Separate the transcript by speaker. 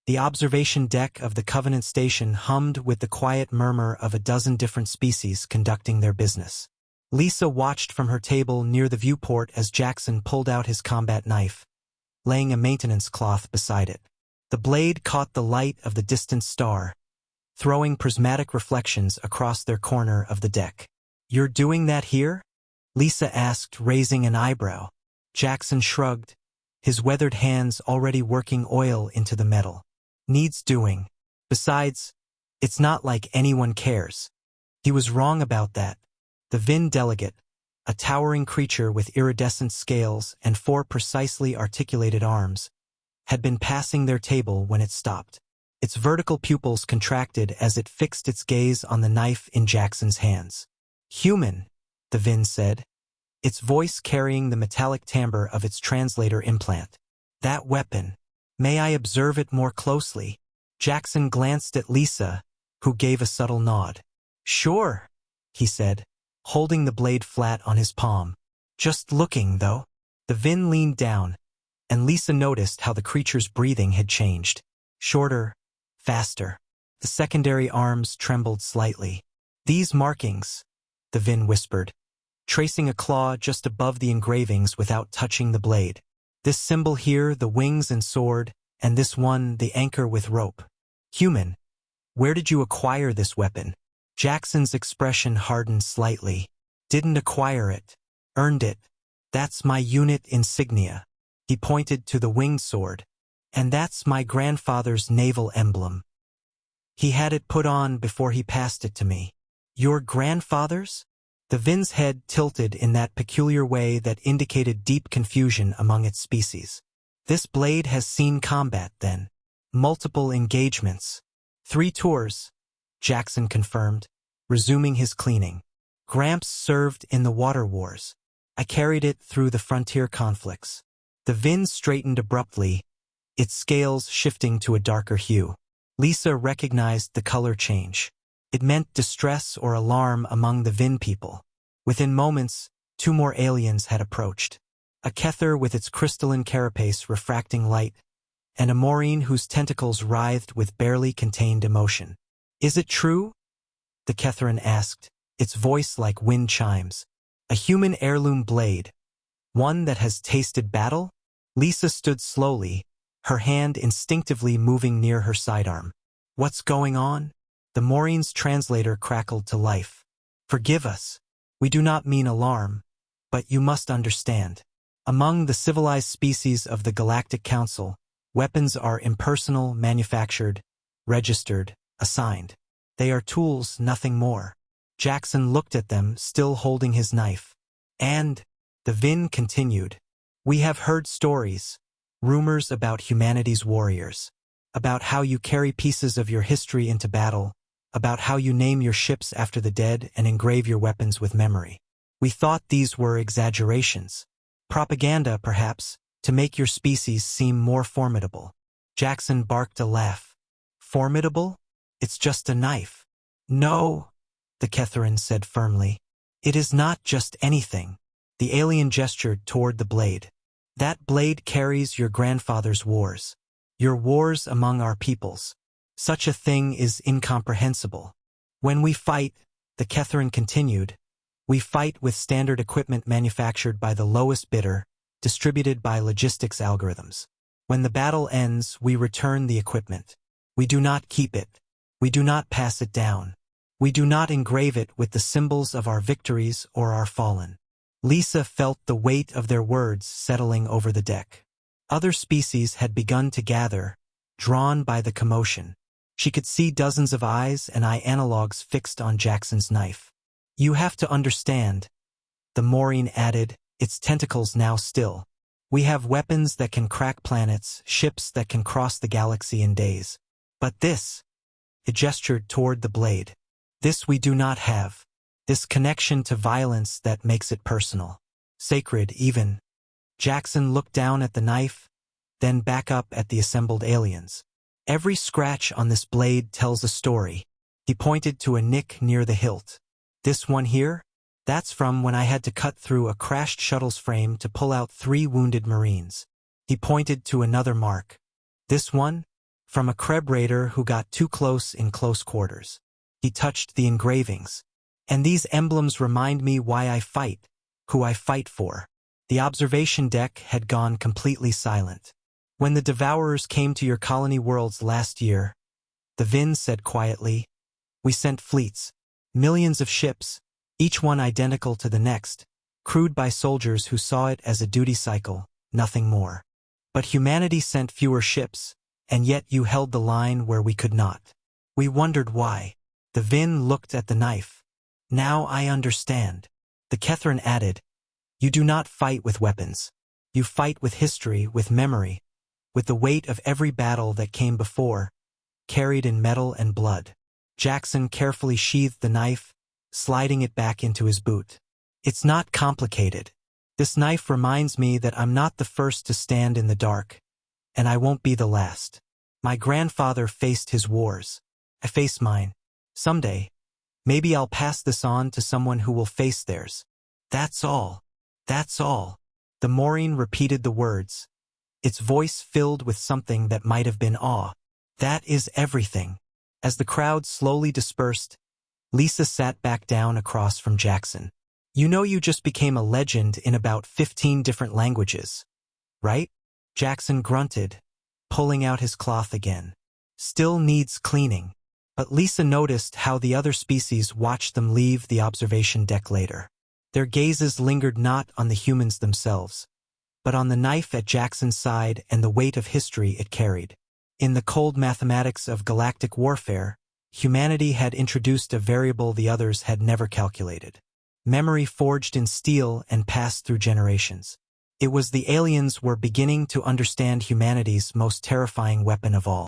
Speaker 1: The observation deck of the Covenant Station hummed with the quiet murmur of a dozen different species conducting their business. Lisa watched from her table near the viewport as Jackson pulled out his combat knife, laying a maintenance cloth beside it. The blade caught the light of the distant star, throwing prismatic reflections across their corner of the deck. "You're doing that here?" Lisa asked, raising an eyebrow. Jackson shrugged, his weathered hands already working oil into the metal. "Needs doing. Besides, it's not like anyone cares." He was wrong about that. The Vin delegate, a towering creature with iridescent scales and 4 precisely articulated arms, had been passing their table when it stopped. Its vertical pupils contracted as it fixed its gaze on the knife in Jackson's hands. "Human," the Vin said, its voice carrying the metallic timbre of its translator implant. "That weapon. May I observe it more closely?" Jackson glanced at Lisa, who gave a subtle nod. "Sure," he said, holding the blade flat on his palm. "Just looking, though." The Vin leaned down, and Lisa noticed how the creature's breathing had changed. Shorter, faster. The secondary arms trembled slightly. "These markings," the Vin whispered, tracing a claw just above the engravings without touching the blade. "This symbol here, the wings and sword, and this one, the anchor with rope. Human, where did you acquire this weapon?" Jackson's expression hardened slightly. "Didn't acquire it. Earned it. That's my unit insignia." He pointed to the winged sword. "And that's my grandfather's naval emblem. He had it put on before he passed it to me." "Your grandfather's?" The Vin's head tilted in that peculiar way that indicated deep confusion among its species. "This blade has seen combat, then." "Multiple engagements. 3 tours," Jackson confirmed, resuming his cleaning. "Gramps served in the water wars. I carried it through the frontier conflicts." The Vin straightened abruptly, its scales shifting to a darker hue. Lisa recognized the color change. It meant distress or alarm among the Vin people. Within moments, 2 more aliens had approached. A Kether with its crystalline carapace refracting light, and a Maureen whose tentacles writhed with barely contained emotion. "Is it true?" the Ketheran asked, its voice like wind chimes. "A human heirloom blade. One that has tasted battle?" Lisa stood slowly, her hand instinctively moving near her sidearm. "What's going on?" The Maureen's translator crackled to life. "Forgive us. We do not mean alarm, but you must understand. Among the civilized species of the Galactic Council, weapons are impersonal, manufactured, registered, assigned. They are tools, nothing more." Jackson looked at them, still holding his knife. "And," the Vin continued, "we have heard stories, rumors about humanity's warriors, about how you carry pieces of your history into battle, about how you name your ships after the dead and engrave your weapons with memory. We thought these were exaggerations. Propaganda, perhaps, to make your species seem more formidable." Jackson barked a laugh. "Formidable? It's just a knife." "No," the Ketheran said firmly. "It is not just anything." The alien gestured toward the blade. "That blade carries your grandfather's wars. Your wars among our peoples. Such a thing is incomprehensible. When we fight," the Ketheran continued, "we fight with standard equipment manufactured by the lowest bidder, distributed by logistics algorithms. When the battle ends, we return the equipment. We do not keep it. We do not pass it down. We do not engrave it with the symbols of our victories or our fallen." Lisa felt the weight of their words settling over the deck. Other species had begun to gather, drawn by the commotion. She could see dozens of eyes and eye analogs fixed on Jackson's knife. "You have to understand," the Maureen added, its tentacles now still. "We have weapons that can crack planets, ships that can cross the galaxy in days. But this," it gestured toward the blade, "this we do not have. This connection to violence that makes it personal. Sacred, even." Jackson looked down at the knife, then back up at the assembled aliens. "Every scratch on this blade tells a story." He pointed to a nick near the hilt. "This one here? That's from when I had to cut through a crashed shuttle's frame to pull out 3 wounded Marines." He pointed to another mark. "This one? From a Kreb raider who got too close in close quarters. He touched the engravings. And these emblems remind me why I fight, who I fight for. The observation deck had gone completely silent. When the Devourers came to your colony worlds last year, the Vin said quietly, we sent fleets, millions of ships, each one identical to the next, crewed by soldiers who saw it as a duty cycle, nothing more. But humanity sent fewer ships, and yet you held the line where we could not. We wondered why. The Vin looked at the knife. Now I understand. The Kethrin added, you do not fight with weapons. You fight with history, with memory, with the weight of every battle that came before, carried in metal and blood. Jackson carefully sheathed the knife, sliding it back into his boot. It's not complicated. This knife reminds me that I'm not the first to stand in the dark, and I won't be the last. My grandfather faced his wars. I face mine. Someday, maybe I'll pass this on to someone who will face theirs. That's all. That's all. The Maureen repeated the words, its voice filled with something that might have been awe. That is everything. As the crowd slowly dispersed, Lisa sat back down across from Jackson. You know you just became a legend in about 15 different languages, right? Jackson grunted, pulling out his cloth again. Still needs cleaning. But Lisa noticed how the other species watched them leave the observation deck later. Their gazes lingered not on the humans themselves, but on the knife at Jackson's side and the weight of history it carried. In the cold mathematics of galactic warfare, humanity had introduced a variable the others had never calculated. Memory forged in steel and passed through generations. It was the aliens were beginning to understand humanity's most terrifying weapon of all.